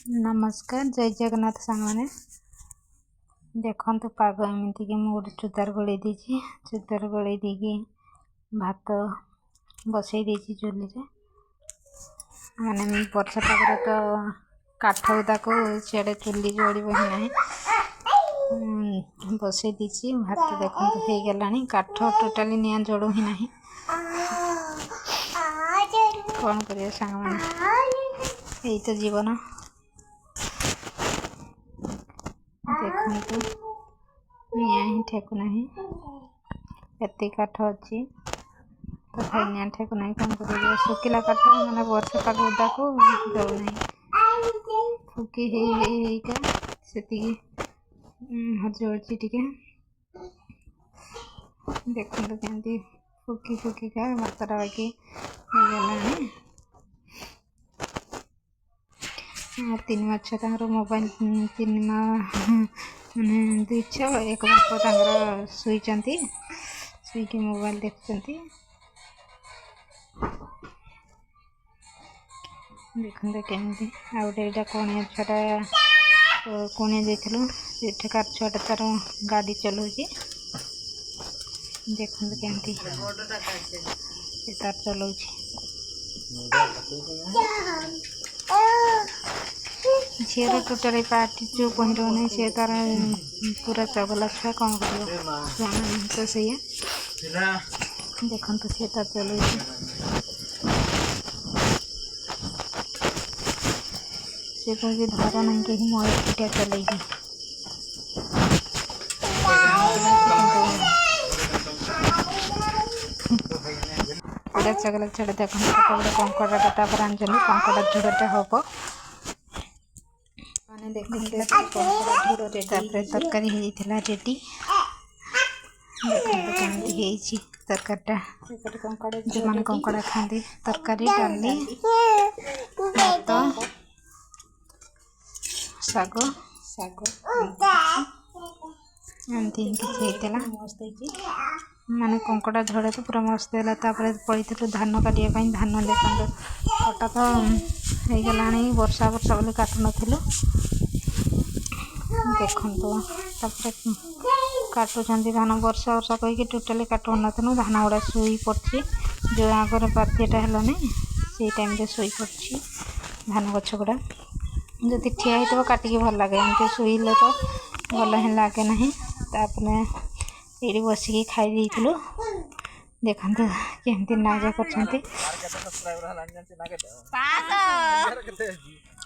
नमस्कार जय जगन्नाथ सांगने देखो पाग एमती कि मुझे चुदार गड़े देती चुदार गड़े दी भात बसई देती चुली मैंने वर्षा पागर तो काठ उदा को सियाड़े चुली जोड़ ही ना बसई दी भात देखो हो गला काठ टोटाली निआ जोड़ू ही ना कौन कर सांग मैंने यही तो जीवन देखो निआ ही ठेकुना एत काठ अच्छी तो निआ ठेकुना कौन कर शुखिला काठ मैंने वर्षा पाग उदा को जलूना फुकी से जलुची टे देखो कमी फुकी फुकी का भातटा बाकी गला तीन माँ छुआ मोबाइल तीन माँ मैंने दुई छ एक बाप शुई मोबाइल देखते देखते केमती आउटे कौन छुआ कुणी देखार छुआटा तार गाड़ी चलाऊँ देखते केमती तार चलाऊ झीर टोटाली पार्टी चुप ही रोने सी तार पूरा चगला छुआ कौन कर तो सही देखो सी तार चलो सी कह धर ना कहीं मैं एकुटिया चल पूरा चगला छुआ देखो कंकड़ा आंचल कंकड़ा झुड़टा हम मैंने देखते तरकारी होता रेडी देखते तरकारीटा जो मैंने कंकड़ा खाती तरकारी डाली भात शाग एमती किसी माने कंकड़ा झड़ तो पूरा मस्त है पड़ू धान काटापी धान देखते कटा तो हो गला वर्षा वर्षा बोले काटु नथिलु देखो काटुं धान वर्षा वर्षा कहीकि टोटाली काटु नथिलु धान गुड़ा शुई पड़ी जो आगर बात्यटा है से टाइम शुई पड़ी धान गछ गुड़ा जदि ठिया हो काटिकी भल लगे एमती शुईले तो भल ही लगे ना ये बसिकी खाई देखो केमती नाज कर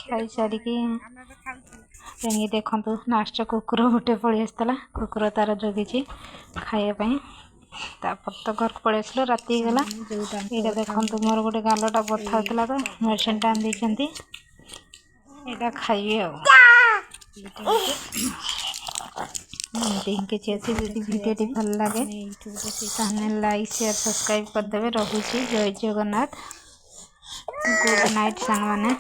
खाई सारिकी देखो लास्ट कुकुर गोटे पलि आसला कुकुर तार जगी खायापी तापर तो घर को पलि आसलु राति गला ये देखो मोर गोटे गालटा बथा होता तो मेडिसिन टा आनी यहाँ खाइए किसी अच्छी भिडियो भल लगे लाइक शेयर सब्सक्राइब करदे। रहुची जय जगन्नाथ गुड नाइट सांग माने।